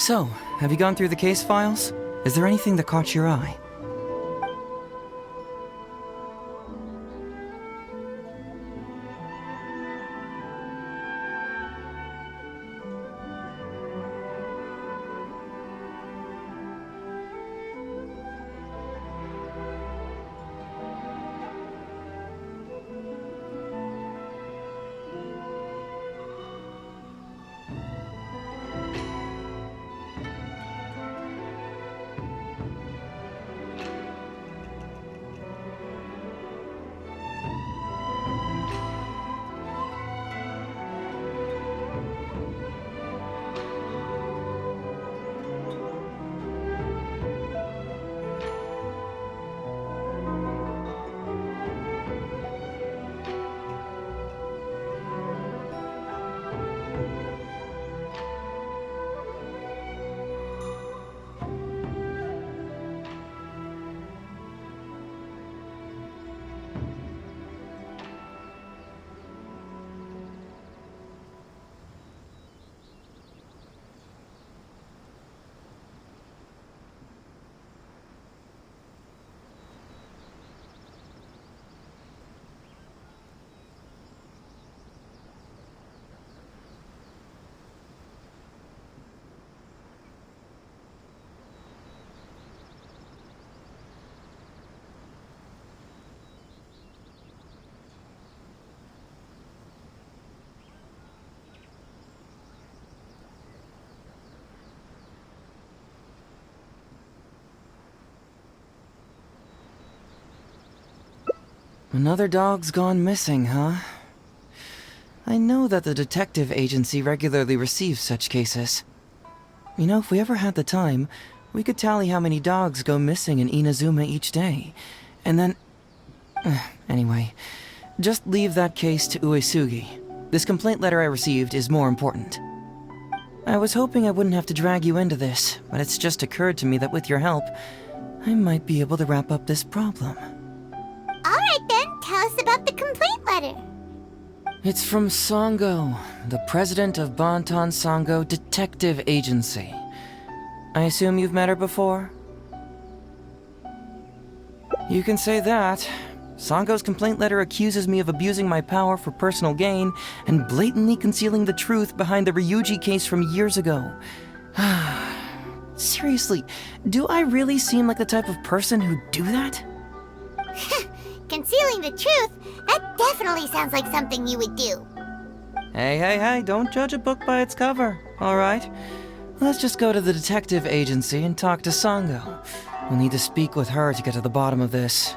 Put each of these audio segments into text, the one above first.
So, have you gone through the case files? Is there anything that caught your eye? Another dog's gone missing, huh? I know that the detective agency regularly receives such cases. You know, if we ever had the time, we could tally how many dogs go missing in Inazuma each day. And then... Anyway, just leave that case to Uesugi. This complaint letter I received is more important. I was hoping I wouldn't have to drag you into this, but it's just occurred to me that with your help, I might be able to wrap up this problem. Alright then, tell us about the complaint letter. It's from Sango, the president of Bantan Sango Detective Agency. I assume you've met her before? You can say that. Sango's complaint letter accuses me of abusing my power for personal gain and blatantly concealing the truth behind the Ryuji case from years ago. Seriously, do I really seem like the type of person who'd do that? Concealing the truth? That definitely sounds like something you would do. Hey, don't judge a book by its cover, alright? Let's just go to the detective agency and talk to Sango. We'll need to speak with her to get to the bottom of this.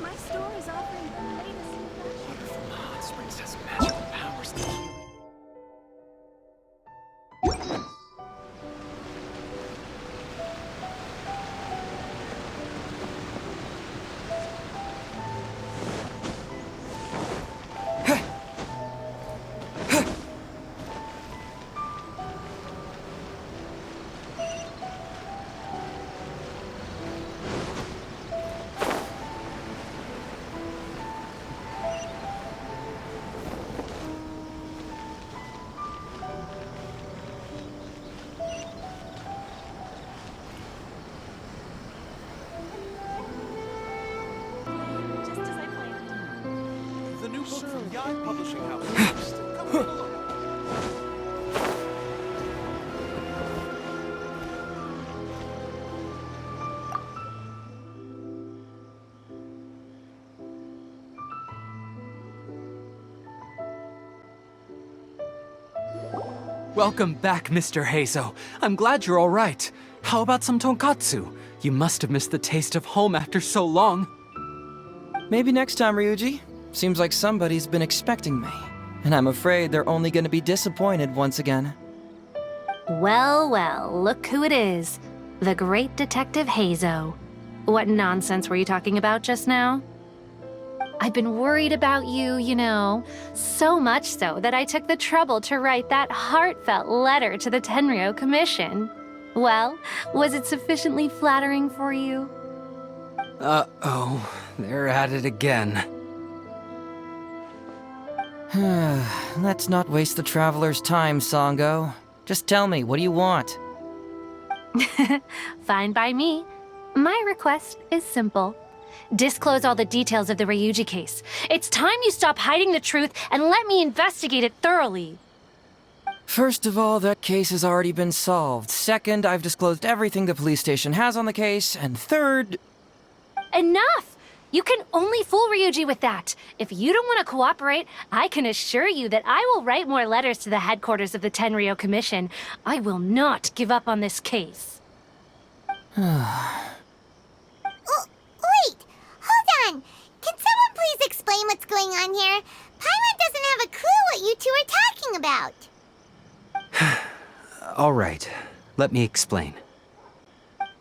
My store is offering the latest Water from the hot springs has magical powers to heal. just as I planned. The new book from Yai Publishing House. Come take a look. Welcome back, Mr. Heizou. I'm glad you're all right. How about some tonkatsu? You must have missed the taste of home after so long. Maybe next time, Ryuji. Seems like somebody's been expecting me. And I'm afraid they're only going to be disappointed once again. Well, well, look who it is. The great Detective Heizou. What nonsense were you talking about just now? I've been worried about you, you know. So much so that I took the trouble to write that heartfelt letter to the Tenryou Commission. Well, was it sufficiently flattering for you? Uh-oh, they're at it again. Let's not waste the traveler's time, Sango. Just tell me, what do you want? Fine by me. My request is simple. Disclose all the details of the Ryuji case. It's time you stop hiding the truth and let me investigate it thoroughly. First of all, that case has already been solved. Second, I've disclosed everything the police station has on the case. And third... Enough! You can only fool Ryuji with that. If you don't want to cooperate, I can assure you that I will write more letters to the headquarters of the Tenryou Commission. I will not give up on this case. Oh, wait! Hold on! Can someone please explain what's going on here? Paimon doesn't have a clue what you two are talking about. All right, let me explain.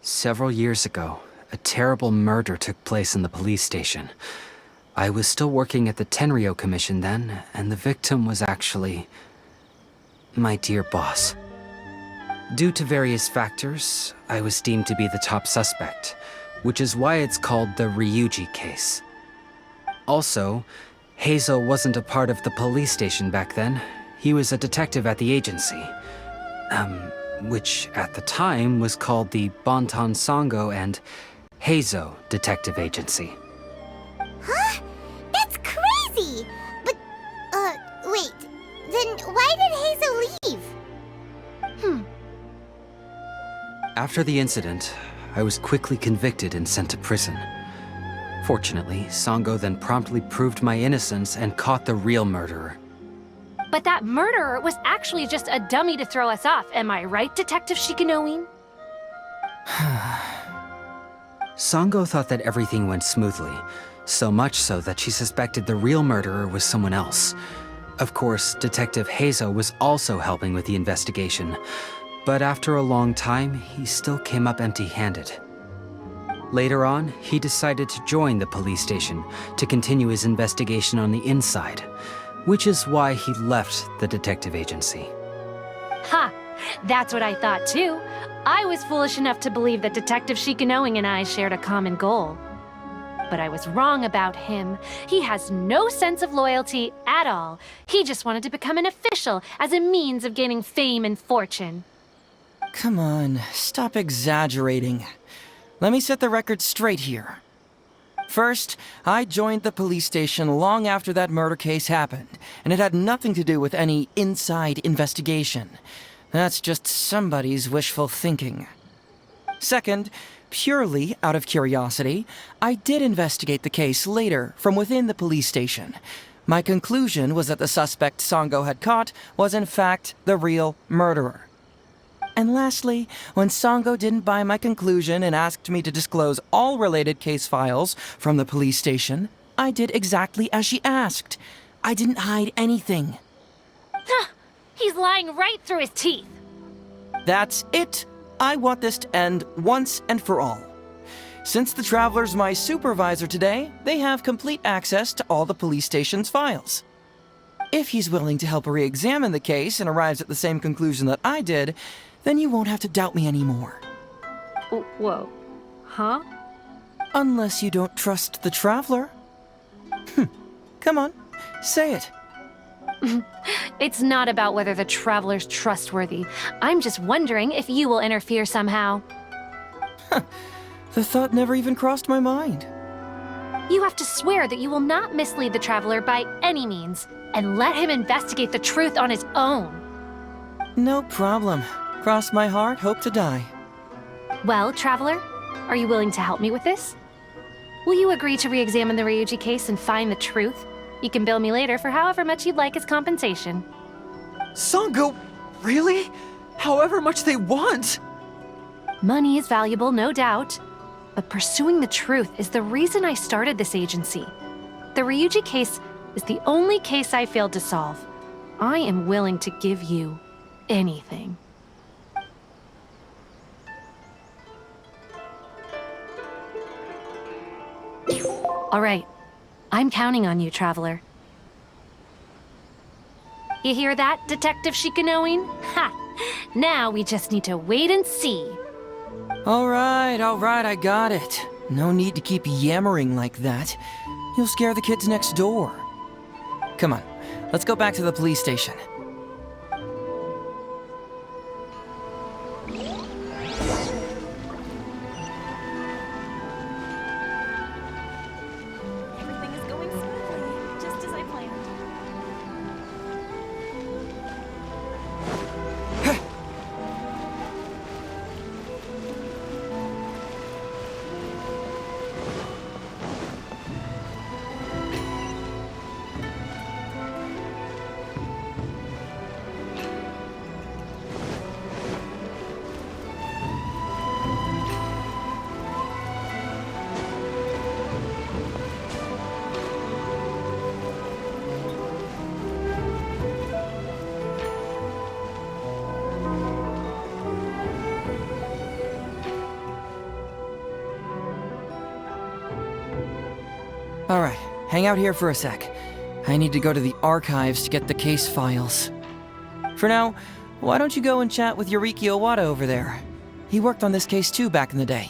Several years ago, a terrible murder took place in the police station. I was still working at the Tenryou Commission then, and the victim was actually my dear boss. Due to various factors, I was deemed to be the top suspect, which is why it's called the Ryuji case. Also, Heizou wasn't a part of the police station back then. He was a detective at the agency, which at the time was called the Bantan Sango and Heizou Detective Agency. Huh? That's crazy! But, wait. Then why did Heizou leave? After the incident, I was quickly convicted and sent to prison. Fortunately, Sango then promptly proved my innocence and caught the real murderer. But that murderer was actually just a dummy to throw us off, am I right, Detective Shikanuin? Sango thought that everything went smoothly, so much so that she suspected the real murderer was someone else. Of course, Detective Heizou was also helping with the investigation, but after a long time, he still came up empty-handed. Later on, he decided to join the police station to continue his investigation on the inside, which is why he left the detective agency. Ha! That's what I thought too. I was foolish enough to believe that Detective Shikanuin and I shared a common goal. But I was wrong about him. He has no sense of loyalty at all. He just wanted to become an official as a means of gaining fame and fortune. Come on, stop exaggerating. Let me set the record straight here. First, I joined the police station long after that murder case happened, and it had nothing to do with any inside investigation. That's just somebody's wishful thinking. Second, purely out of curiosity, I did investigate the case later from within the police station. My conclusion was that the suspect Sango had caught was in fact the real murderer. And lastly, when Sango didn't buy my conclusion and asked me to disclose all related case files from the police station, I did exactly as she asked. I didn't hide anything. He's lying right through his teeth. That's it. I want this to end once and for all. Since the Traveler's my supervisor today, they have complete access to all the police station's files. If he's willing to help re-examine the case and arrives at the same conclusion that I did, then you won't have to doubt me anymore. Whoa. Huh? Unless you don't trust the Traveler. Come on, say it. It's not about whether the Traveler's trustworthy. I'm just wondering if you will interfere somehow. The thought never even crossed my mind. You have to swear that you will not mislead the Traveler by any means, and let him investigate the truth on his own. No problem. Cross my heart, hope to die. Well, Traveler, are you willing to help me with this? Will you agree to re-examine the Ryuji case and find the truth? You can bill me later for however much you'd like as compensation. Sango, really? However much they want? Money is valuable, no doubt. But pursuing the truth is the reason I started this agency. The Ryuji case is the only case I failed to solve, I am willing to give you anything. All right. I'm counting on you, Traveler. You hear that, Detective Shikanuin? Ha! Now we just need to wait and see. All right, I got it. No need to keep yammering like that. You'll scare the kids next door. Come on, let's go back to the police station. Everything is going smoothly, just as I planned. All right, hang out here for a sec. I need to go to the archives to get the case files. For now, why don't you go and chat with Yoriki Owada over there? He worked on this case too back in the day.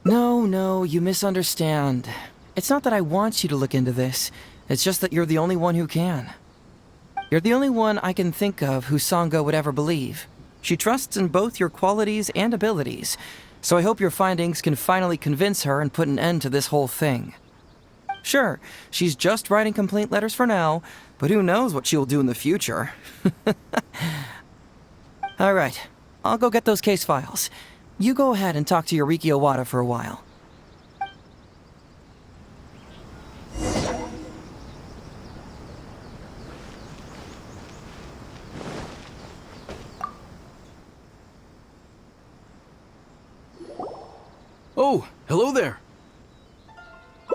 No, you misunderstand. It's not that I want you to look into this. It's just that you're the only one who can. You're the only one I can think of who Sango would ever believe. She trusts in both your qualities and abilities, so I hope your findings can finally convince her and put an end to this whole thing. Sure, she's just writing complaint letters for now, but who knows what she'll do in the future. All right, I'll go get those case files. You go ahead and talk to Yoriki Owada for a while. Oh, hello there.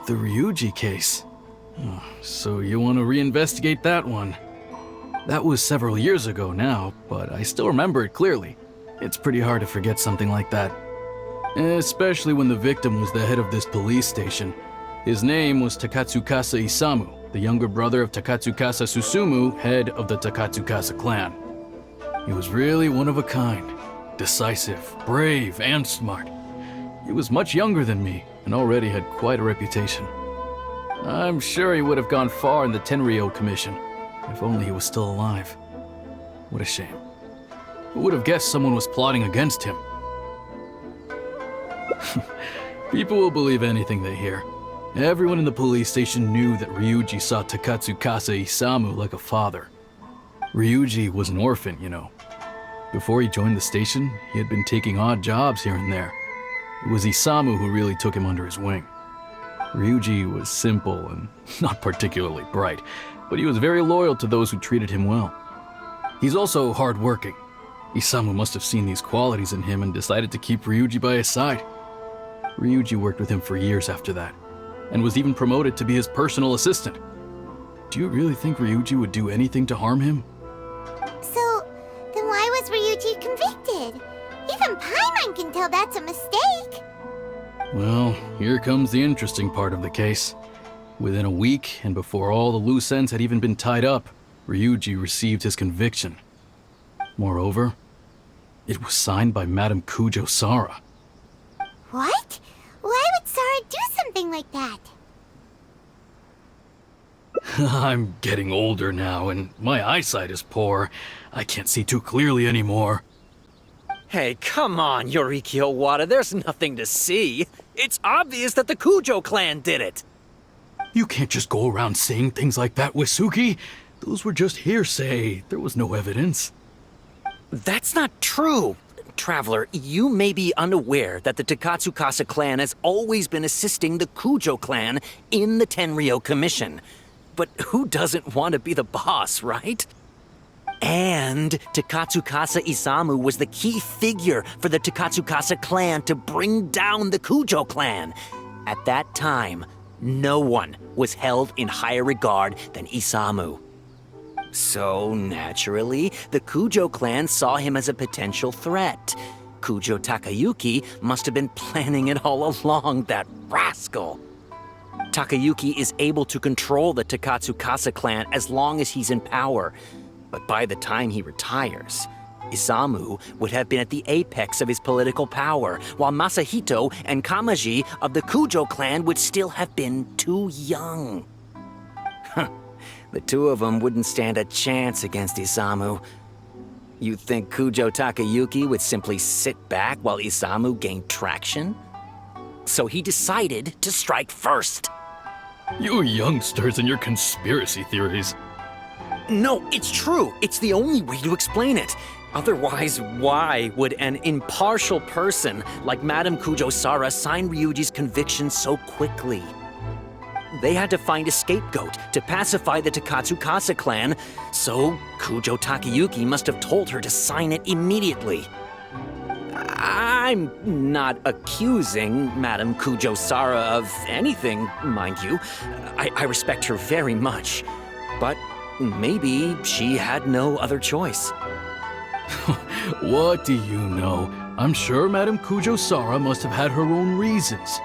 The Ryuji case. Oh, so you want to reinvestigate that one? That was several years ago now, but I still remember it clearly. It's pretty hard to forget something like that. Especially when the victim was the head of this police station. His name was Takatsukasa Isamu, the younger brother of Takatsukasa Susumu, head of the Takatsukasa clan. He was really one of a kind. Decisive, brave, and smart. He was much younger than me, and already had quite a reputation. I'm sure he would have gone far in the Tenryou Commission, if only he was still alive. What a shame. Who would have guessed someone was plotting against him? People will believe anything they hear. Everyone in the police station knew that Ryuji saw Takatsukasa Isamu like a father. Ryuji was an orphan, you know. Before he joined the station, he had been taking odd jobs here and there. It was Isamu who really took him under his wing. Ryuji was simple and not particularly bright, but he was very loyal to those who treated him well. He's also hardworking. Isamu must have seen these qualities in him and decided to keep Ryuji by his side. Ryuji worked with him for years after that, and was even promoted to be his personal assistant. Do you really think Ryuji would do anything to harm him? So, then why was Ryuji convicted? Even Paimon can tell that's a mistake. Well, here comes the interesting part of the case. Within a week, and before all the loose ends had even been tied up, Ryuji received his conviction. Moreover, it was signed by Madame Kujo Sara. What? Why would Sara do something like that? I'm getting older now, and my eyesight is poor. I can't see too clearly anymore. Hey, come on, Yoriki Owada, there's nothing to see. It's obvious that the Kujo clan did it. You can't just go around saying things like that, Wisuki. Those were just hearsay. There was no evidence. That's not true. Traveler, you may be unaware that the Takatsukasa clan has always been assisting the Kujo clan in the Tenryou Commission. But who doesn't want to be the boss, right? And Takatsukasa Isamu was the key figure for the Takatsukasa clan to bring down the Kujo clan. At that time, no one was held in higher regard than Isamu. So, naturally, the Kujo clan saw him as a potential threat. Kujo Takayuki must have been planning it all along, that rascal. Takayuki is able to control the Takatsukasa clan as long as he's in power, but by the time he retires, Isamu would have been at the apex of his political power, while Masahito and Kamaji of the Kujo clan would still have been too young. The two of them wouldn't stand a chance against Isamu. You think Kujo Takayuki would simply sit back while Isamu gained traction? So he decided to strike first. You youngsters and your conspiracy theories. No, it's true. It's the only way to explain it. Otherwise, why would an impartial person like Madame Kujo-Sara sign Ryuji's conviction so quickly? They had to find a scapegoat to pacify the Takatsukasa clan, so Kujo Takayuki must have told her to sign it immediately. I'm not accusing Madame Kujo-Sara of anything, mind you. I respect her very much. But maybe she had no other choice. What do you know? I'm sure Madame Kujo-Sara must have had her own reasons.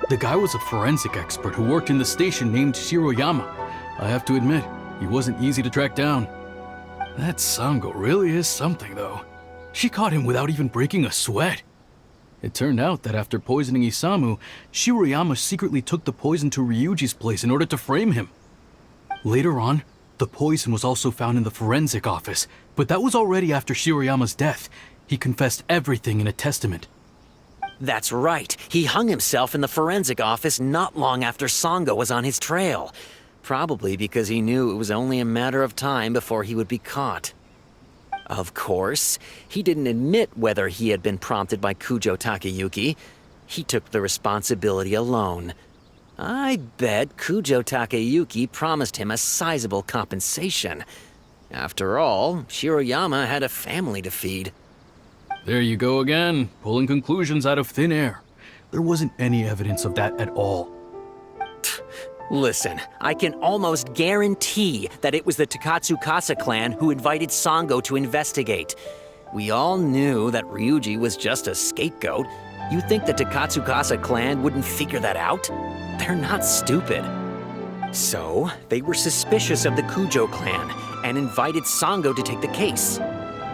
The guy was a forensic expert who worked in the station named Shiroyama. I have to admit, he wasn't easy to track down. That Sango really is something, though. She caught him without even breaking a sweat. It turned out that after poisoning Isamu, Shiroyama secretly took the poison to Ryuji's place in order to frame him. Later on, the poison was also found in the forensic office, but that was already after Shiroyama's death. He confessed everything in a testament. That's right. He hung himself in the forensic office not long after Sango was on his trail. Probably because he knew it was only a matter of time before he would be caught. Of course, he didn't admit whether he had been prompted by Kujo Takayuki. He took the responsibility alone. I bet Kujo Takayuki promised him a sizable compensation. After all, Shiroyama had a family to feed. There you go again, pulling conclusions out of thin air. There wasn't any evidence of that at all. Listen, I can almost guarantee that it was the Takatsukasa clan who invited Sango to investigate. We all knew that Ryuji was just a scapegoat. You think the Takatsukasa clan wouldn't figure that out? They're not stupid. So, they were suspicious of the Kujo clan and invited Sango to take the case.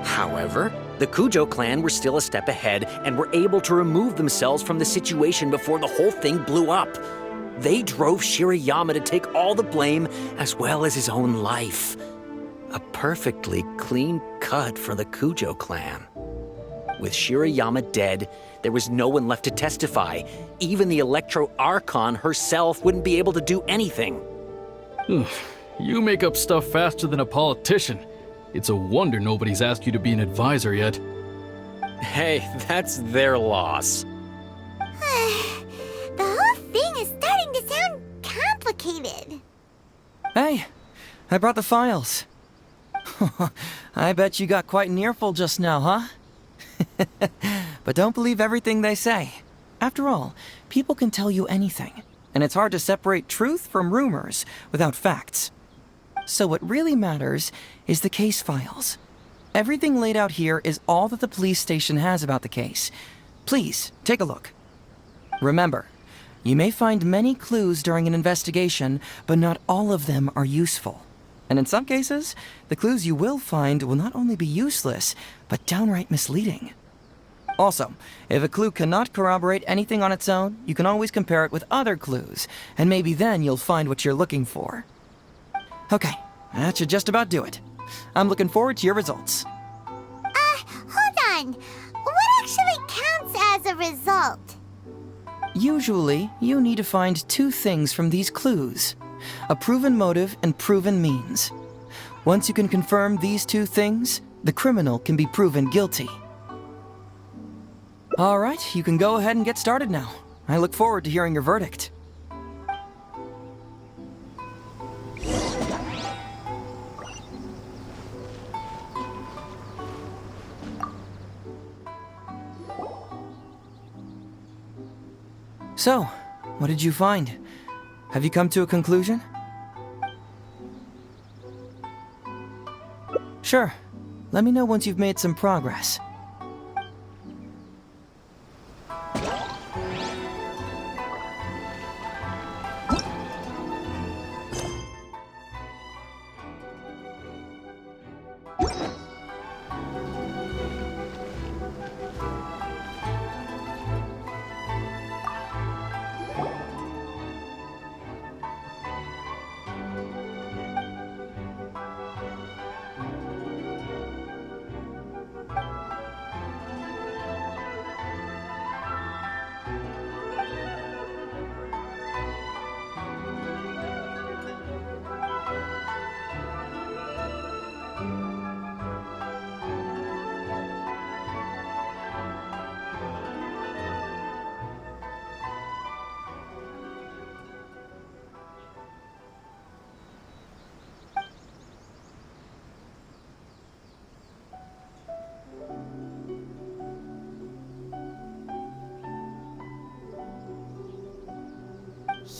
However, the Kujo clan were still a step ahead and were able to remove themselves from the situation before the whole thing blew up. They drove Shiroyama to take all the blame as well as his own life. A perfectly clean cut for the Kujo clan. With Shiroyama dead, there was no one left to testify. Even the Electro Archon herself wouldn't be able to do anything. You make up stuff faster than a politician. It's a wonder nobody's asked you to be an advisor yet. Hey, that's their loss. The whole thing is starting to sound complicated. Hey, I brought the files. I bet you got quite an earful just now, huh? But don't believe everything they say. After all, people can tell you anything, and it's hard to separate truth from rumors without facts. So what really matters is the case files. Everything laid out here is all that the police station has about the case. Please, take a look. Remember, you may find many clues during an investigation, but not all of them are useful. And in some cases, the clues you will find will not only be useless, but downright misleading. Also, if a clue cannot corroborate anything on its own, you can always compare it with other clues, and maybe then you'll find what you're looking for. Okay, that should just about do it. I'm looking forward to your results. Hold on. What actually counts as a result? Usually, you need to find two things from these clues: a proven motive and proven means. Once you can confirm these two things, the criminal can be proven guilty. All right, you can go ahead and get started now. I look forward to hearing your verdict. So, what did you find? Have you come to a conclusion? Sure. Let me know once you've made some progress.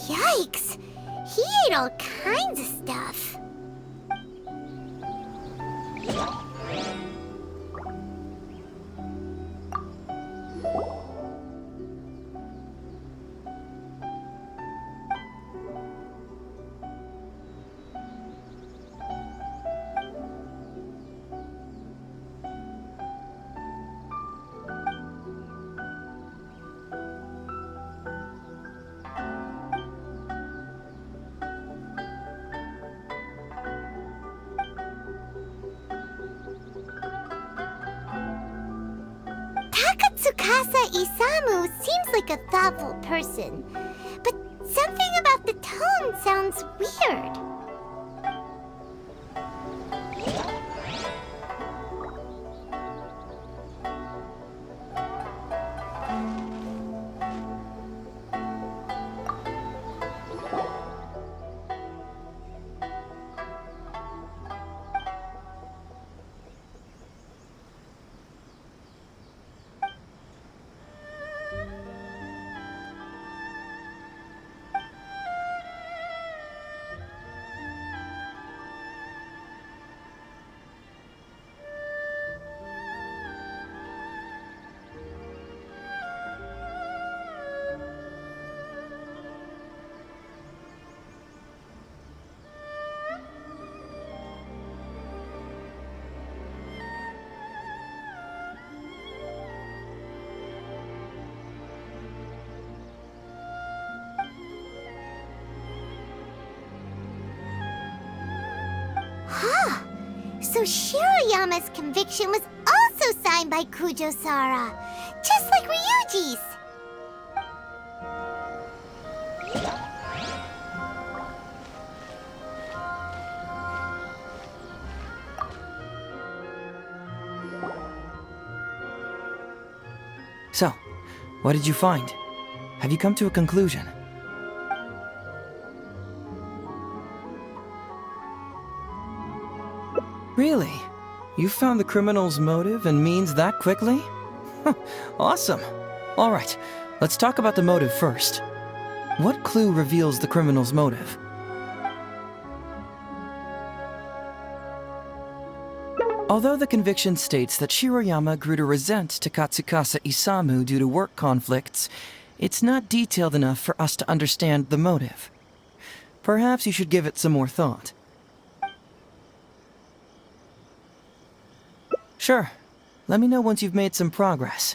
Yikes! He ate all kinds of stuff. Tsukasa Isamu seems like a thoughtful person, but something about the tone sounds weird. Huh. So Shiroyama's conviction was also signed by Kujo-Sara, just like Ryuji's. So, what did you find? Have you come to a conclusion? Really? You found the criminal's motive and means that quickly? Awesome. All right, let's talk about the motive first. What clue reveals the criminal's motive? Although the conviction states that Shiroyama grew to resent Takatsukasa Isamu due to work conflicts, it's not detailed enough for us to understand the motive. Perhaps you should give it some more thought. Sure. Let me know once you've made some progress.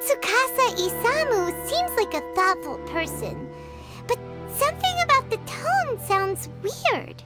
Tsukasa Isamu seems like a thoughtful person, but something about the tone sounds weird.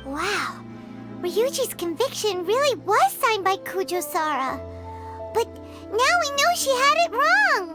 Wow, Ryuji's conviction really was signed by Kujo-Sara. But now we know she had it wrong!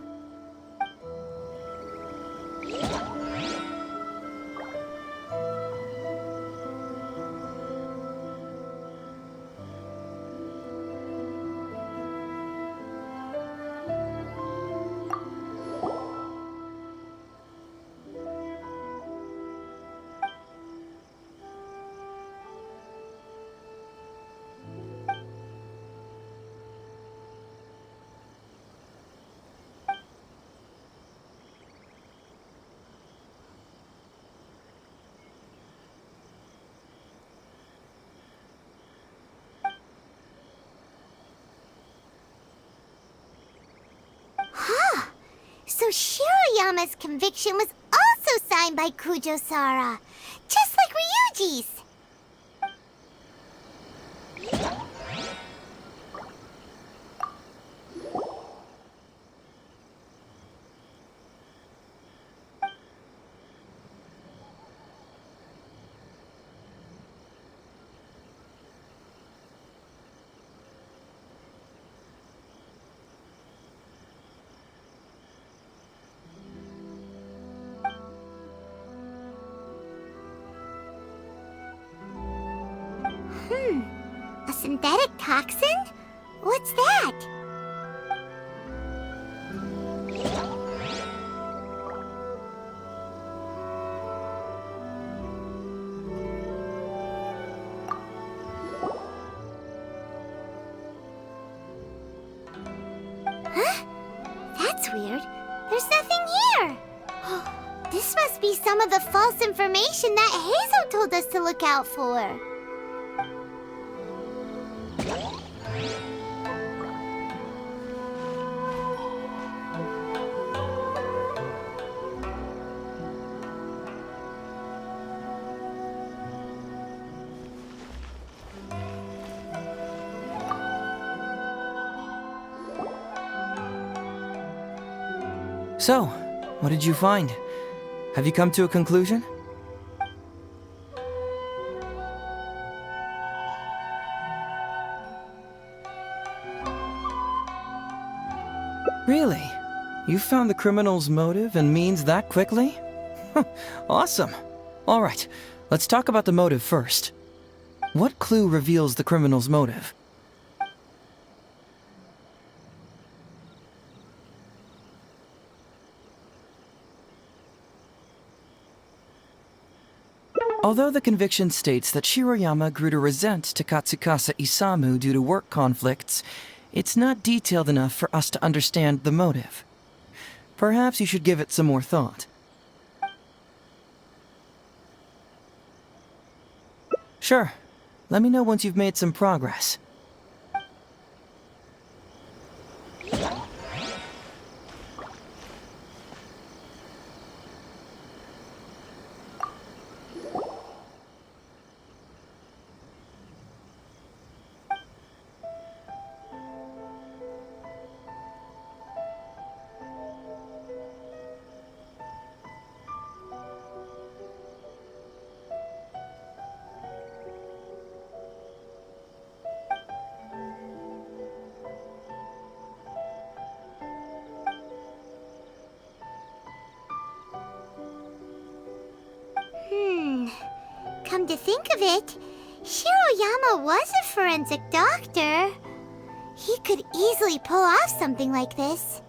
So Shirayama's conviction was also signed by Kujo-Sara, just like Ryuji's. A synthetic toxin? What's that? Huh? That's weird. There's nothing here. This must be some of the false information that Heizou told us to look out for. So, what did you find? Have you come to a conclusion? Really? You found the criminal's motive and means that quickly? Awesome. All right, let's talk about the motive first. What clue reveals the criminal's motive? Although the conviction states that Shirayama grew to resent Takatsukasa Isamu due to work conflicts, it's not detailed enough for us to understand the motive. Perhaps you should give it some more thought. Sure. Let me know once you've made some progress. Come to think of it, Shiroyama was a forensic doctor. He could easily pull off something like this.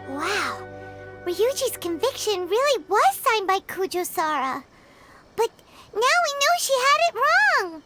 Wow, Ryuji's conviction really was signed by Kujo-Sara. But now we know she had it wrong.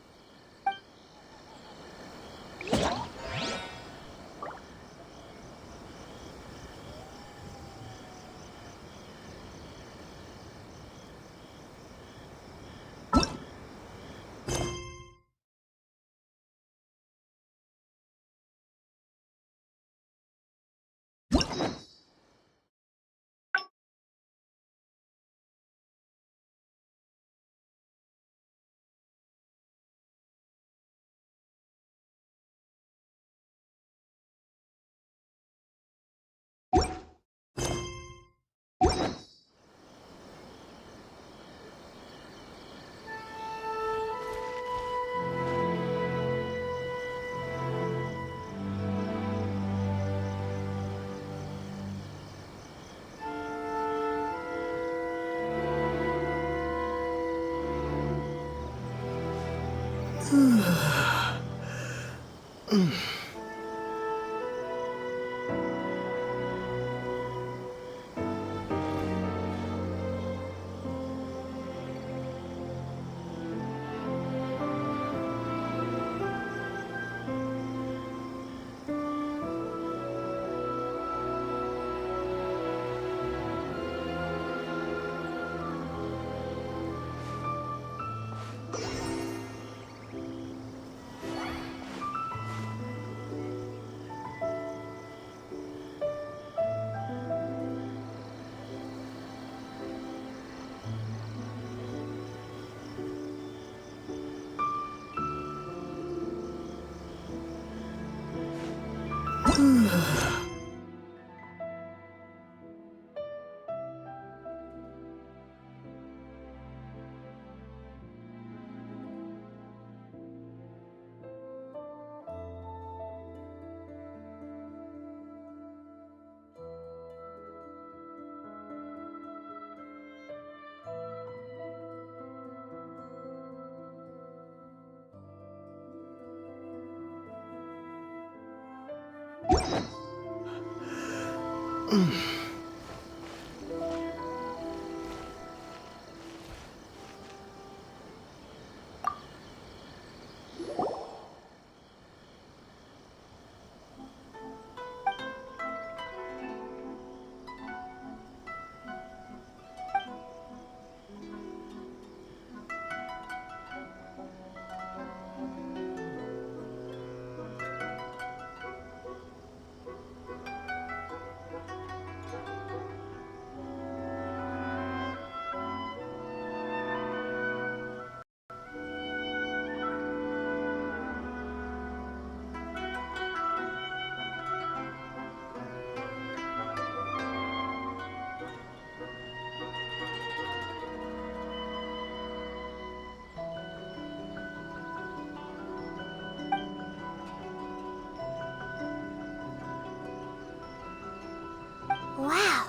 Wow,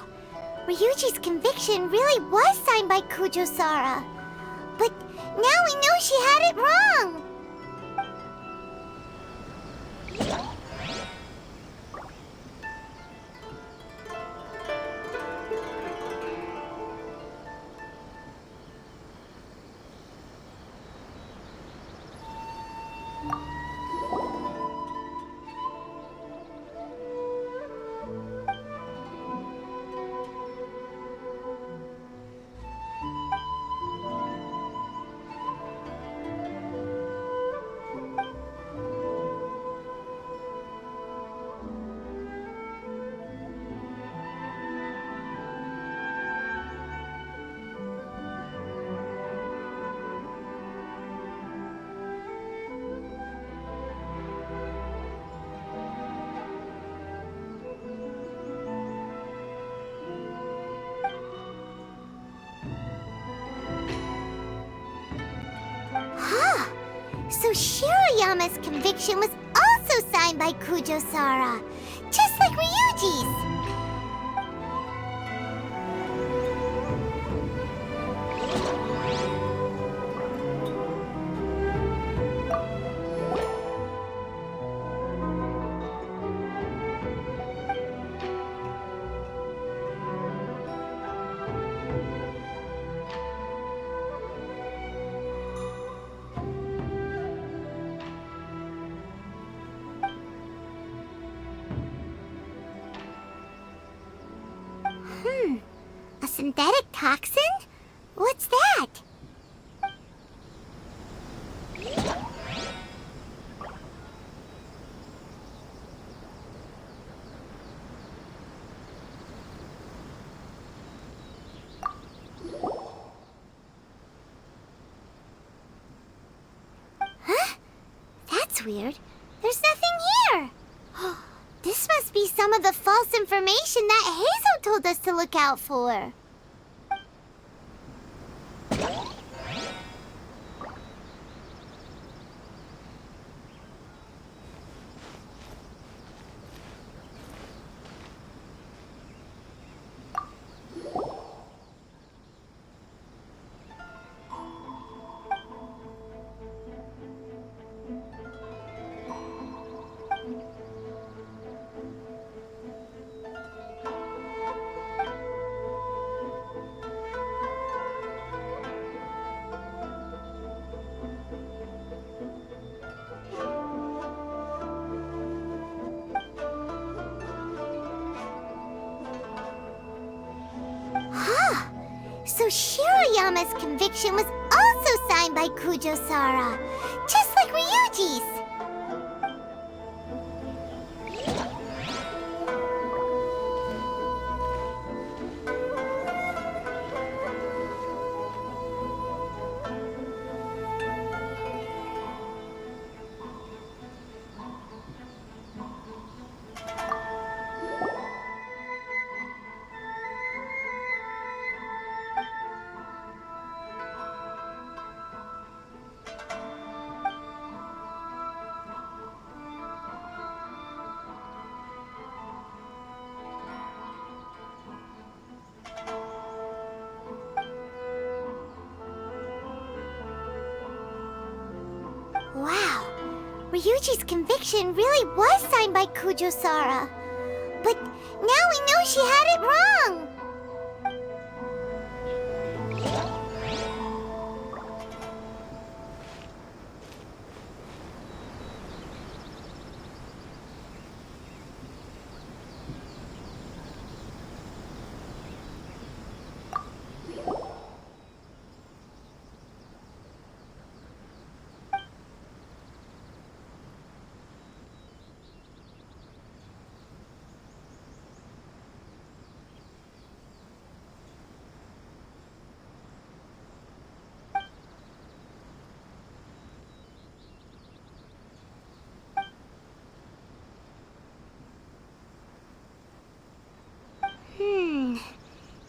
Ryuji's conviction really was signed by Kujo-Sara. But Now we know she had it wrong! So Shiroyama's conviction was also signed by Kujo-Sara, just like Ryuji's. A synthetic toxin? What's that? Huh? That's weird. There's nothing here. This must be some of the false information that Heizou told us to look out for. So Shiroyama's conviction was also signed by Kujo-Sara, just like Ryuji's. Wow, Ryuji's conviction really was signed by Kujo-Sara. But now we know she had it wrong!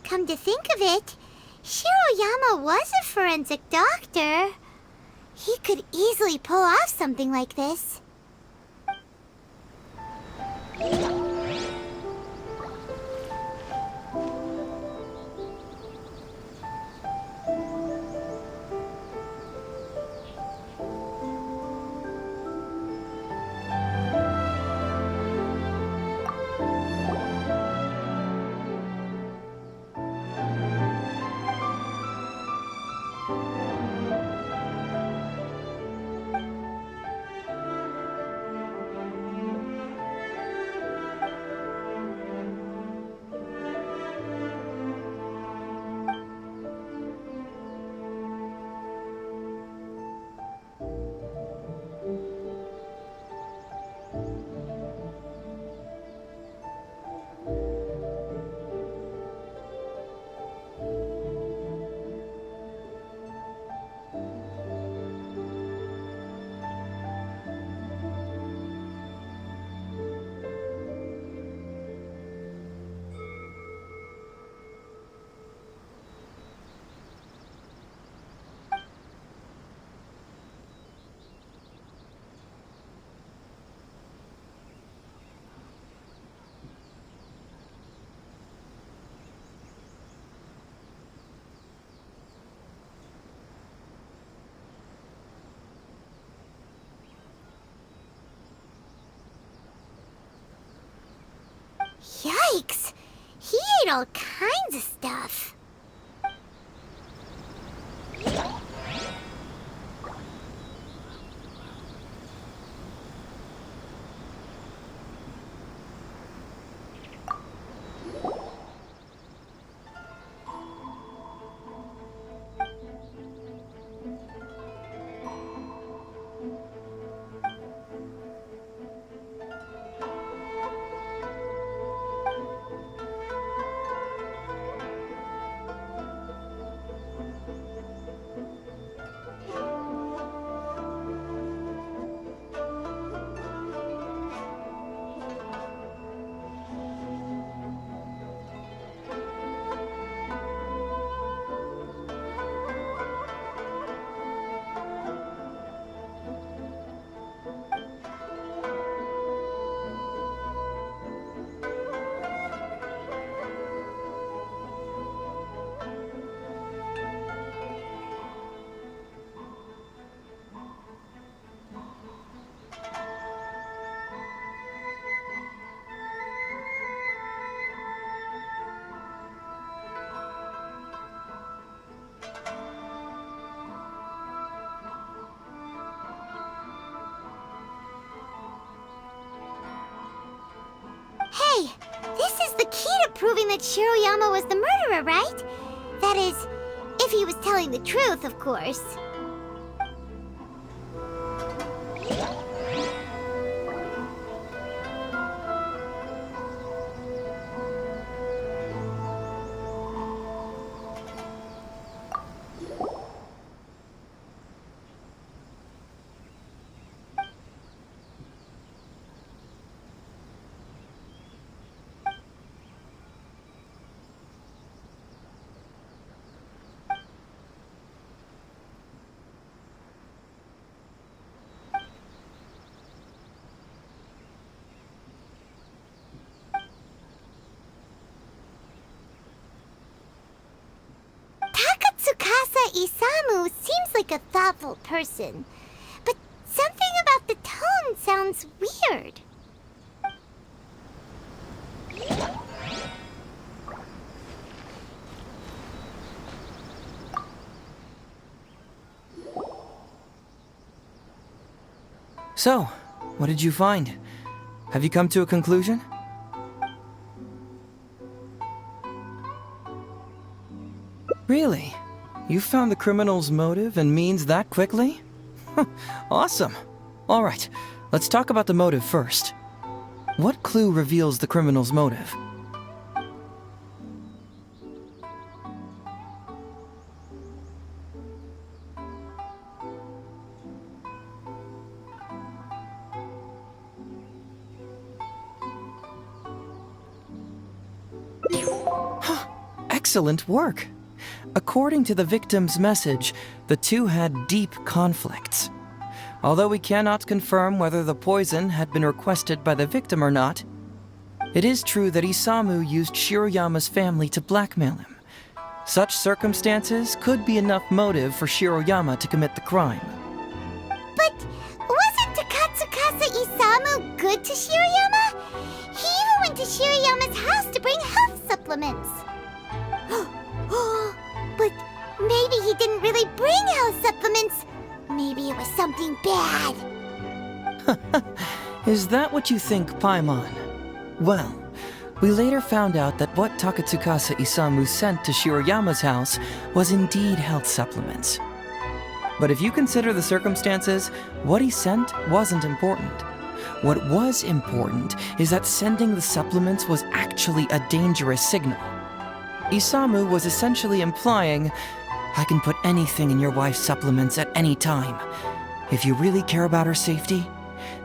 Come to think of it, Shiroyama was a forensic doctor. He could easily pull off something like this. Yikes! He ate all kinds of stuff. Hey, this is the key to proving that Shiroyama was the murderer, right? That is, if he was telling the truth, of course. Tsukasa Isamu seems like a thoughtful person, but something about the tone sounds weird. So, what did you find? Have you come to a conclusion? Really? You found the criminal's motive and means that quickly? Awesome. All right, let's talk about the motive first. What clue reveals the criminal's motive? Excellent work. According to the victim's message, the two had deep conflicts. Although we cannot confirm whether the poison had been requested by the victim or not, it is true that Isamu used Shiroyama's family to blackmail him. Such circumstances could be enough motive for Shiroyama to commit the crime. But wasn't Tsukasa Isamu good to Shiroyama? He even went to Shiroyama's house to bring health supplements. But maybe he didn't really bring health supplements. Maybe it was something bad. Is that what you think, Paimon? Well, we later found out that what Tsukasa Isamu sent to Shiroyama's house was indeed health supplements. But if you consider the circumstances, what he sent wasn't important. What was important is that sending the supplements was actually a dangerous signal. Isamu was essentially implying, I can put anything in your wife's supplements at any time. If you really care about her safety,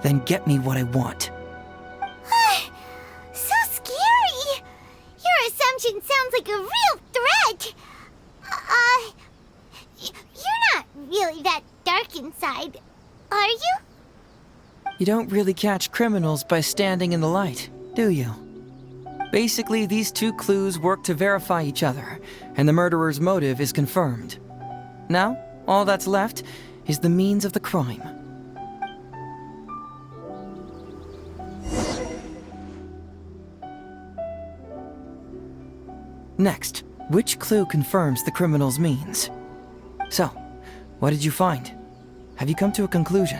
then get me what I want. So scary! Your assumption sounds like a real threat! You're not really that dark inside, are you? You don't really catch criminals by standing in the light, do you? Basically, these two clues work to verify each other, and the murderer's motive is confirmed. Now, all that's left is the means of the crime. Next, which clue confirms the criminal's means? So, what did you find? Have you come to a conclusion?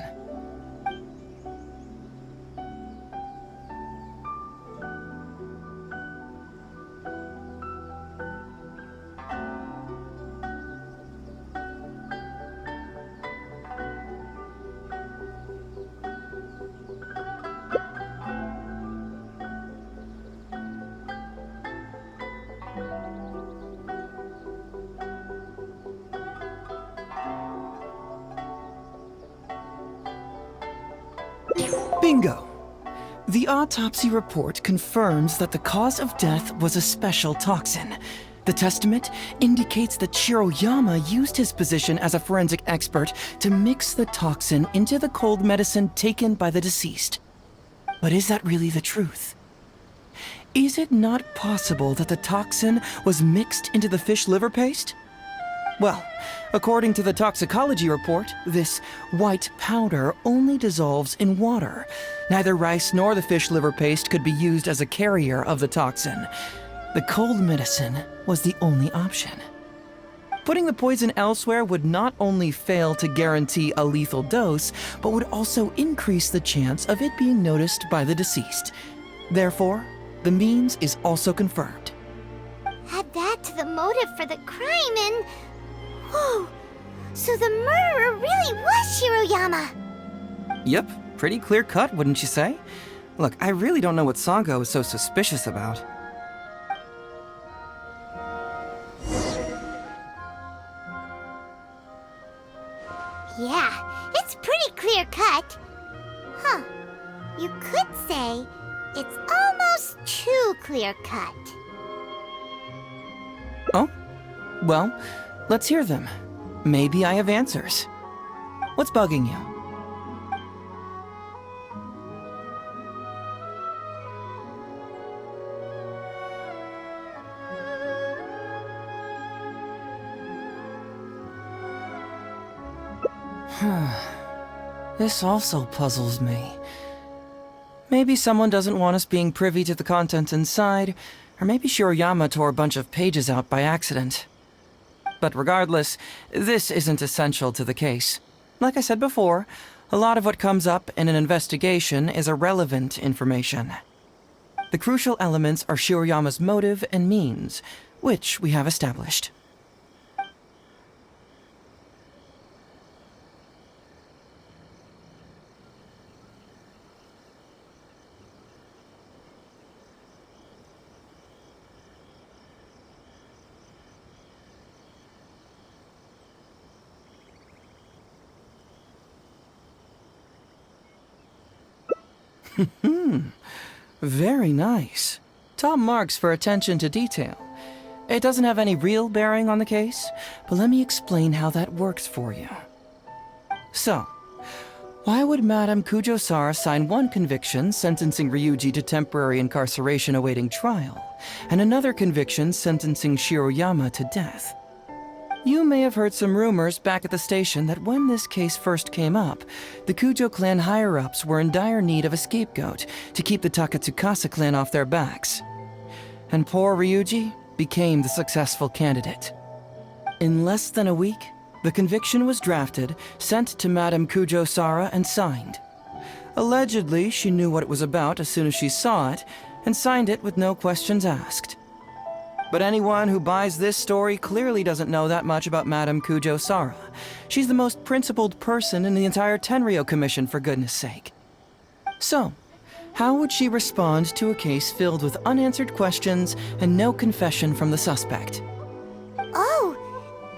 Bingo! The autopsy report confirms that the cause of death was a special toxin. The testament indicates that Shiroyama used his position as a forensic expert to mix the toxin into the cold medicine taken by the deceased. But is that really the truth? Is it not possible that the toxin was mixed into the fish liver paste? Well, according to the toxicology report, this white powder only dissolves in water. Neither rice nor the fish liver paste could be used as a carrier of the toxin. The cold medicine was the only option. Putting the poison elsewhere would not only fail to guarantee a lethal dose, but would also increase the chance of it being noticed by the deceased. Therefore, the means is also confirmed. Add that to the motive for the crime and... Whoa! So the murderer really was Shiroyama! Yep, pretty clear cut, wouldn't you say? Look, I really don't know what Sango is so suspicious about. Yeah, it's pretty clear cut. Huh. You could say it's almost too clear cut. Oh? Well, let's hear them. Maybe I have answers. What's bugging you? This also puzzles me. Maybe someone doesn't want us being privy to the content inside, or maybe Shiroyama tore a bunch of pages out by accident. But regardless, this isn't essential to the case. Like I said before, a lot of what comes up in an investigation is irrelevant information. The crucial elements are Shiroyama's motive and means, which we have established. Very nice. Top marks for attention to detail. It doesn't have any real bearing on the case, but let me explain how that works for you. So, why would Madame Kujo-Sara sign one conviction sentencing Ryuji to temporary incarceration awaiting trial, and another conviction sentencing Shiroyama to death? You may have heard some rumors back at the station that when this case first came up, the Kujo clan higher-ups were in dire need of a scapegoat to keep the Takatsukasa clan off their backs. And poor Ryuji became the successful candidate. In less than a week, the conviction was drafted, sent to Madame Kujo-Sara, and signed. Allegedly, she knew what it was about as soon as she saw it, and signed it with no questions asked. But anyone who buys this story clearly doesn't know that much about Madame Kujo-Sara. She's the most principled person in the entire Tenryou Commission, for goodness sake. So, how would she respond to a case filled with unanswered questions and no confession from the suspect? Oh,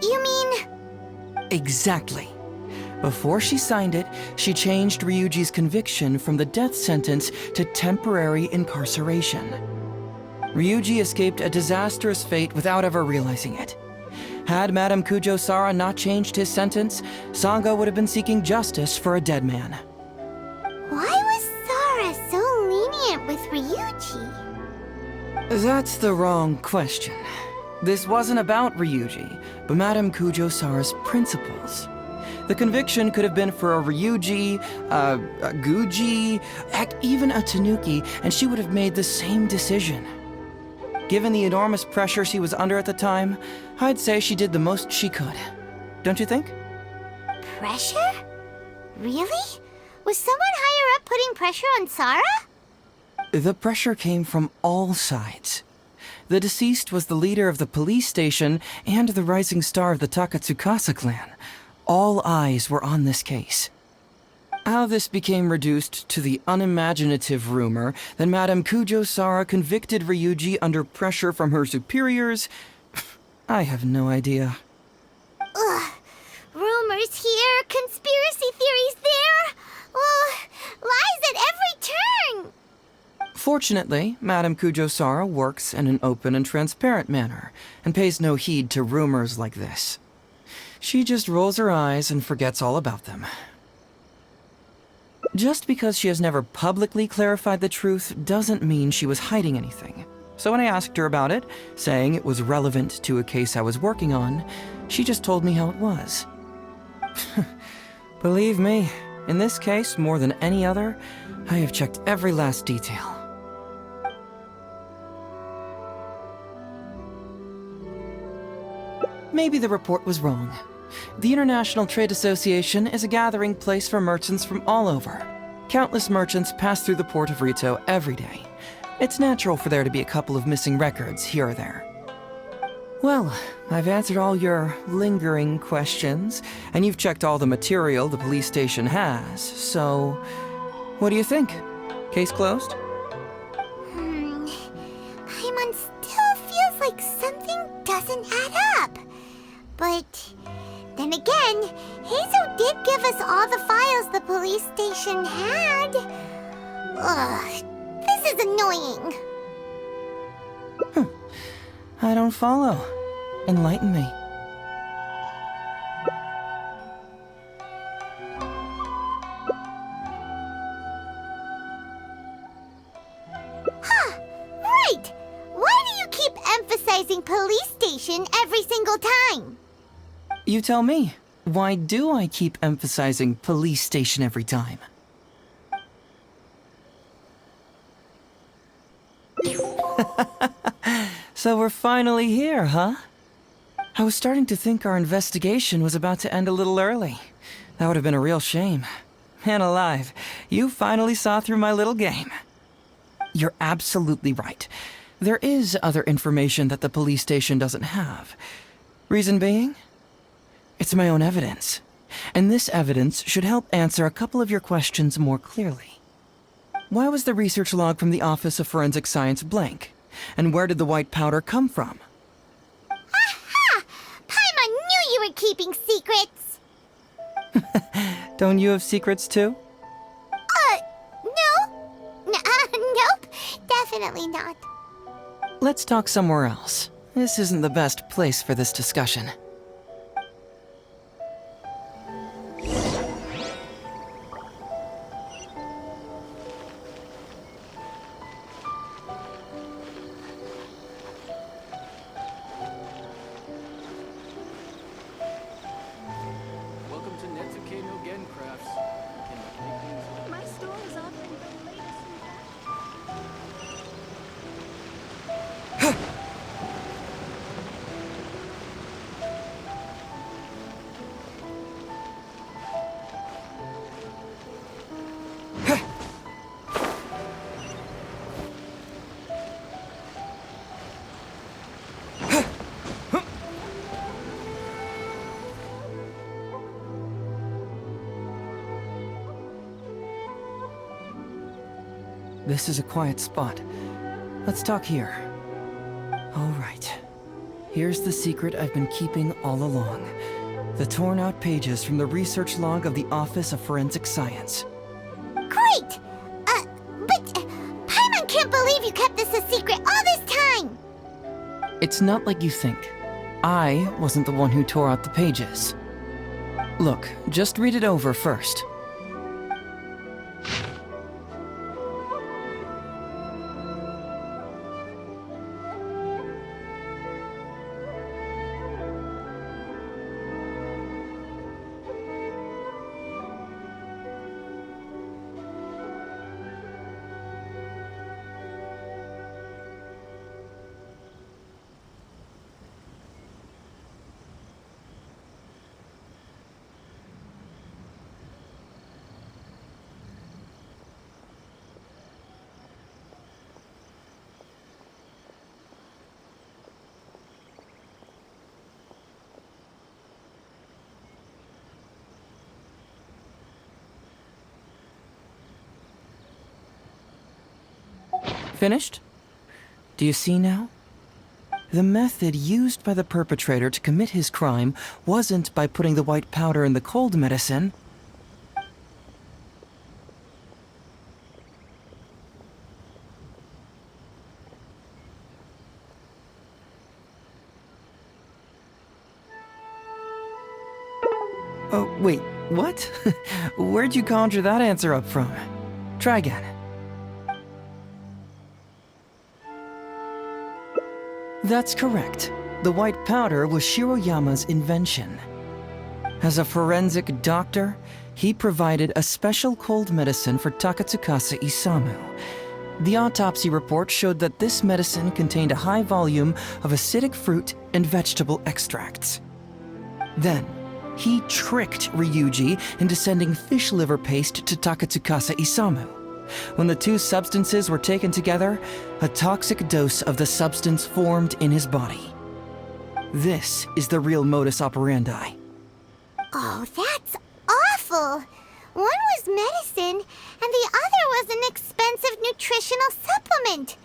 you mean... Exactly. Before she signed it, she changed Ryuji's conviction from the death sentence to temporary incarceration. Ryuji escaped a disastrous fate without ever realizing it. Had Madame Kujo-Sara not changed his sentence, Sango would have been seeking justice for a dead man. Why was Sara so lenient with Ryuji? That's the wrong question. This wasn't about Ryuji, but Madame Kujo-Sara's principles. The conviction could have been for a Ryuji, a Guji, heck, even a Tanuki, and she would have made the same decision. Given the enormous pressure she was under at the time, I'd say she did the most she could. Don't you think? Pressure? Really? Was someone higher up putting pressure on Sarah? The pressure came from all sides. The deceased was the leader of the police station and the rising star of the Takatsukasa clan. All eyes were on this case. How this became reduced to the unimaginative rumor that Madame Kujo Sara convicted Ryuji under pressure from her superiors, I have no idea. Ugh. Rumors here, conspiracy theories there. Ugh. Lies at every turn. Fortunately, Madame Kujo Sara works in an open and transparent manner, and pays no heed to rumors like this. She just rolls her eyes and forgets all about them. Just because she has never publicly clarified the truth doesn't mean she was hiding anything. So when I asked her about it, saying it was relevant to a case I was working on, she just told me how it was. Believe me, in this case, more than any other, I have checked every last detail. Maybe the report was wrong. The International Trade Association is a gathering place for merchants from all over. Countless merchants pass through the port of Rito every day. It's natural for there to be a couple of missing records here or there. Well, I've answered all your lingering questions, and you've checked all the material the police station has, so... what do you think? Case closed? Paimon still feels like something doesn't add up. But then again, Heizou did give us all the files the police station had. Ugh, this is annoying. I don't follow. Enlighten me. Right! Why do you keep emphasizing police station every single time? You tell me. Why do I keep emphasizing police station every time? So we're finally here, huh? I was starting to think our investigation was about to end a little early. That would have been a real shame. Man alive, you finally saw through my little game. You're absolutely right. There is other information that the police station doesn't have. Reason being? It's my own evidence. And this evidence should help answer a couple of your questions more clearly. Why was the research log from the Office of Forensic Science blank? And where did the white powder come from? Aha! Paimon knew you were keeping secrets! Don't you have secrets too? No. Nope. Definitely not. Let's talk somewhere else. This isn't the best place for this discussion. Welcome to Netsuke no Gen Crafts. My store is offering the latest new This is a quiet spot. Let's talk here. All right. Here's the secret I've been keeping all along. The torn out pages from the research log of the Office of Forensic Science. Great! But Paimon can't believe you kept this a secret all this time! It's not like you think. I wasn't the one who tore out the pages. Look, just read it over first. Finished? Do you see now? The method used by the perpetrator to commit his crime wasn't by putting the white powder in the cold medicine. Oh, wait, what? Where'd you conjure that answer up from? Try again. That's correct. The white powder was Shiroyama's invention. As a forensic doctor, he provided a special cold medicine for Takatsukasa Isamu. The autopsy report showed that this medicine contained a high volume of acidic fruit and vegetable extracts. Then, he tricked Ryuji into sending fish liver paste to Takatsukasa Isamu. When the two substances were taken together, a toxic dose of the substance formed in his body. This is the real modus operandi. Oh, that's awful. One was medicine, and the other was an expensive nutritional supplement.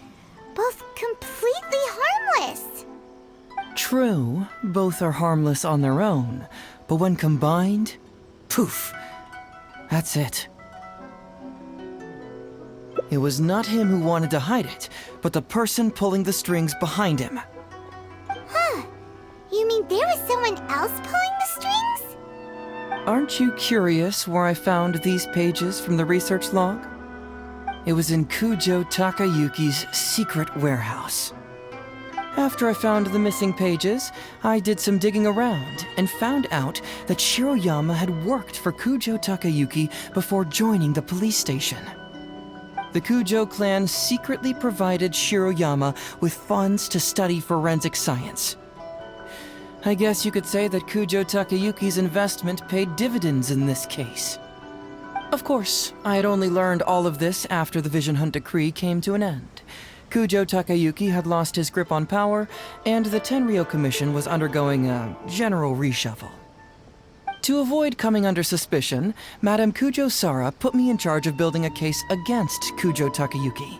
Both completely harmless. True, both are harmless on their own, but when combined, poof, that's it. It was not him who wanted to hide it, but the person pulling the strings behind him. Huh. You mean there was someone else pulling the strings? Aren't you curious where I found these pages from the research log? It was in Kujo Takayuki's secret warehouse. After I found the missing pages, I did some digging around and found out that Shiroyama had worked for Kujo Takayuki before joining the police station. The Kujo clan secretly provided Shiroyama with funds to study forensic science. I guess you could say that Kujo Takayuki's investment paid dividends in this case. Of course, I had only learned all of this after the Vision Hunt decree came to an end. Kujo Takayuki had lost his grip on power, and the Tenryou Commission was undergoing a general reshuffle. To avoid coming under suspicion, Madame Kujo Sara put me in charge of building a case against Kujo Takayuki.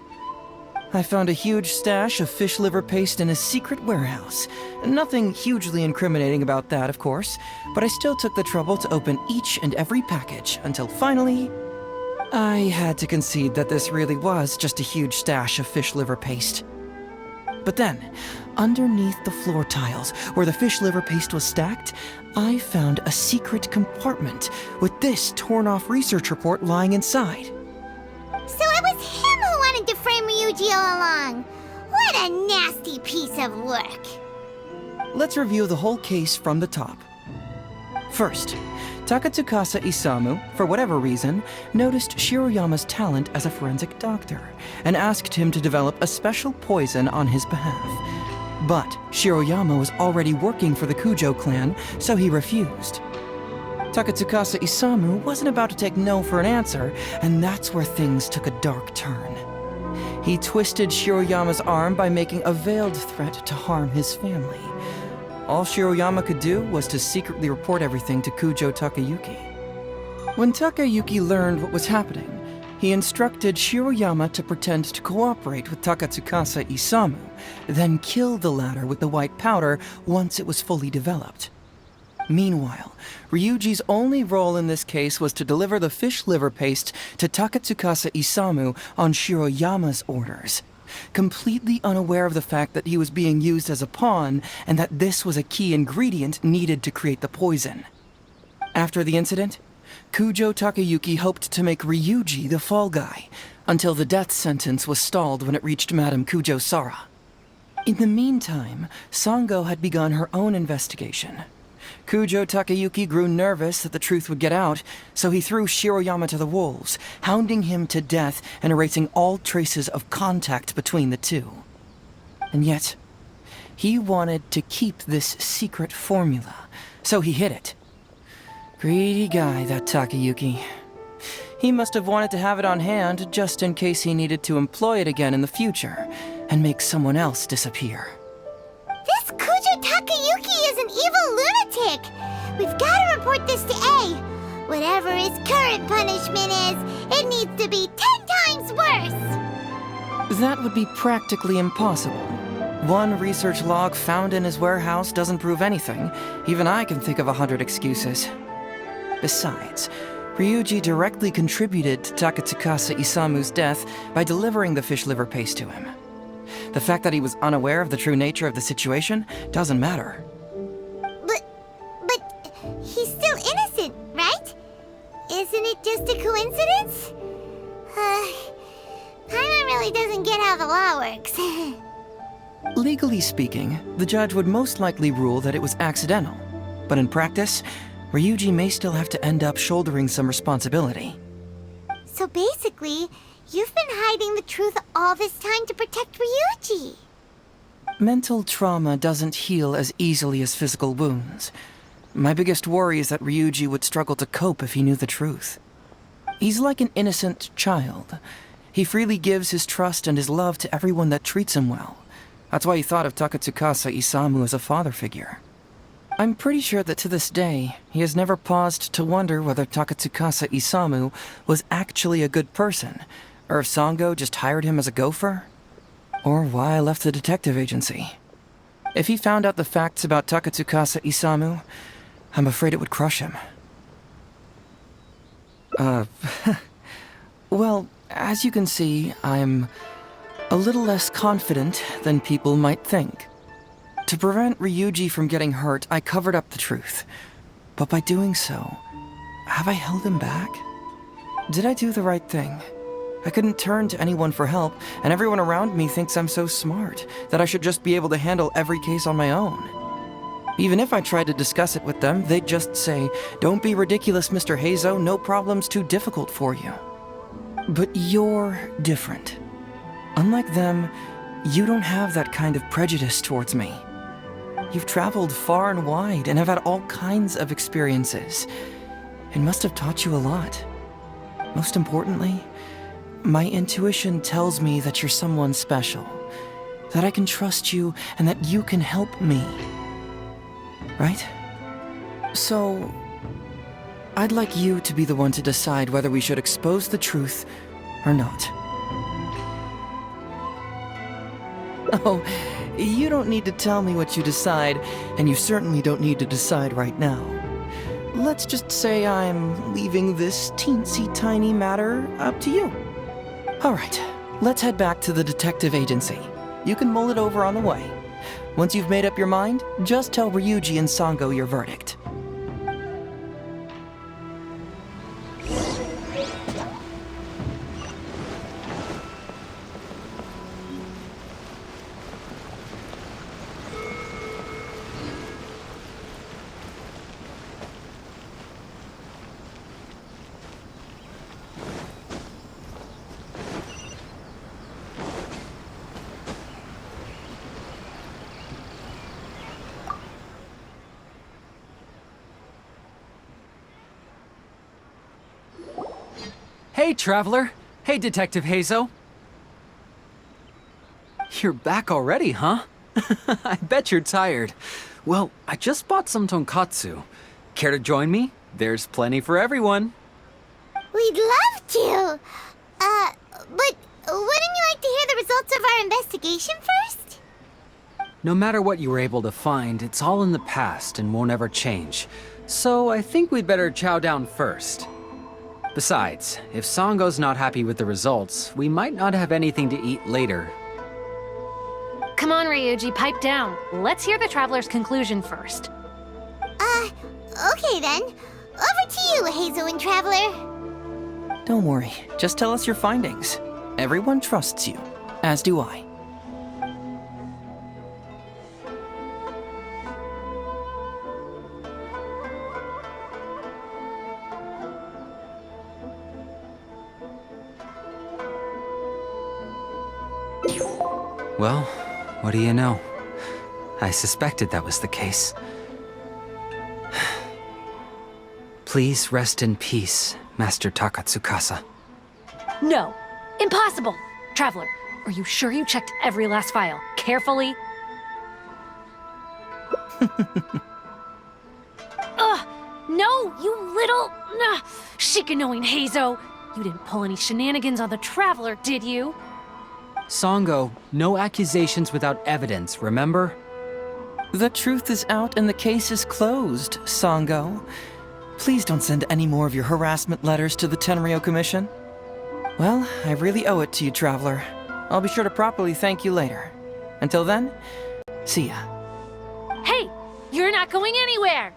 I found a huge stash of fish liver paste in his secret warehouse. Nothing hugely incriminating about that, of course, but I still took the trouble to open each and every package until finally, I had to concede that this really was just a huge stash of fish liver paste. But then, underneath the floor tiles, where the fish liver paste was stacked, I found a secret compartment with this torn-off research report lying inside. So it was him who wanted to frame Ryuji all along. What a nasty piece of work. Let's review the whole case from the top. First, Takatsukasa Isamu, for whatever reason, noticed Shiroyama's talent as a forensic doctor and asked him to develop a special poison on his behalf. But Shiroyama was already working for the Kujo clan, so he refused. Takatsukasa Isamu wasn't about to take no for an answer, and that's where things took a dark turn. He twisted Shiroyama's arm by making a veiled threat to harm his family. All Shiroyama could do was to secretly report everything to Kujo Takayuki. When Takayuki learned what was happening, he instructed Shiroyama to pretend to cooperate with Takatsukasa Isamu, then kill the latter with the white powder once it was fully developed. Meanwhile, Ryuji's only role in this case was to deliver the fish liver paste to Takatsukasa Isamu on Shiroyama's orders, completely unaware of the fact that he was being used as a pawn and that this was a key ingredient needed to create the poison. After the incident, Kujo Takayuki hoped to make Ryuji the fall guy, until the death sentence was stalled when it reached Madame Kujo Sara. In the meantime, Sango had begun her own investigation. Kujo Takayuki grew nervous that the truth would get out, so he threw Shiroyama to the wolves, hounding him to death and erasing all traces of contact between the two. And yet, he wanted to keep this secret formula, so he hid it. Greedy guy, that Takayuki. He must have wanted to have it on hand just in case he needed to employ it again in the future, and make someone else disappear. This Kujo Takayuki is an evil lunatic! We've got to report this to A. Whatever his current punishment is, it needs to be 10 times worse! That would be practically impossible. One research log found in his warehouse doesn't prove anything. Even I can think of 100 excuses. Besides, Ryuji directly contributed to Takatsukasa Isamu's death by delivering the fish liver paste to him. The fact that he was unaware of the true nature of the situation doesn't matter. But he's still innocent, right? Isn't it just a coincidence? Paimon really doesn't get how the law works. Legally speaking, the judge would most likely rule that it was accidental. But in practice, Ryuji may still have to end up shouldering some responsibility. So basically, you've been hiding the truth all this time to protect Ryuji. Mental trauma doesn't heal as easily as physical wounds. My biggest worry is that Ryuji would struggle to cope if he knew the truth. He's like an innocent child. He freely gives his trust and his love to everyone that treats him well. That's why he thought of Takatsukasa Isamu as a father figure. I'm pretty sure that to this day, he has never paused to wonder whether Takatsukasa Isamu was actually a good person, or if Sango just hired him as a gopher, or why I left the detective agency. If he found out the facts about Takatsukasa Isamu, I'm afraid it would crush him. Well, as you can see, I'm a little less confident than people might think. To prevent Ryuji from getting hurt, I covered up the truth. But by doing so, have I held him back? Did I do the right thing? I couldn't turn to anyone for help, and everyone around me thinks I'm so smart that I should just be able to handle every case on my own. Even if I tried to discuss it with them, they'd just say, "Don't be ridiculous, Mr. Heizou, no problem's too difficult for you." But you're different. Unlike them, you don't have that kind of prejudice towards me. You've traveled far and wide and have had all kinds of experiences. It must have taught you a lot. Most importantly, my intuition tells me that you're someone special, that I can trust you and that you can help me. Right? So, I'd like you to be the one to decide whether we should expose the truth or not. Oh, you don't need to tell me what you decide, and you certainly don't need to decide right now. Let's just say I'm leaving this teensy tiny matter up to you. All right, let's head back to the detective agency. You can mull it over on the way. Once you've made up your mind, just tell Ryuji and Sango your verdict. Hey, Traveler! Hey, Detective Heizou! You're back already, huh? I bet you're tired. Well, I just bought some tonkatsu. Care to join me? There's plenty for everyone. We'd love to. But wouldn't you like to hear the results of our investigation first? No matter what you were able to find, it's all in the past and won't ever change. So I think we'd better chow down first. Besides, if Sango's not happy with the results, we might not have anything to eat later. Come on, Ryuji, pipe down. Let's hear the Traveler's conclusion first. Okay then. Over to you, Heizou and Traveler. Don't worry, just tell us your findings. Everyone trusts you, as do I. Well, what do you know? I suspected that was the case. Please rest in peace, Master Takatsukasa. No, impossible! Traveler, are you sure you checked every last file carefully? Ugh! No, you little... Shikanuin Heizou! You didn't pull any shenanigans on the Traveler, did you? Songo, no accusations without evidence, remember? The truth is out and the case is closed, Songo. Please don't send any more of your harassment letters to the Tenryo Commission. Well, I really owe it to you, Traveler. I'll be sure to properly thank you later. Until then, see ya. Hey, you're not going anywhere!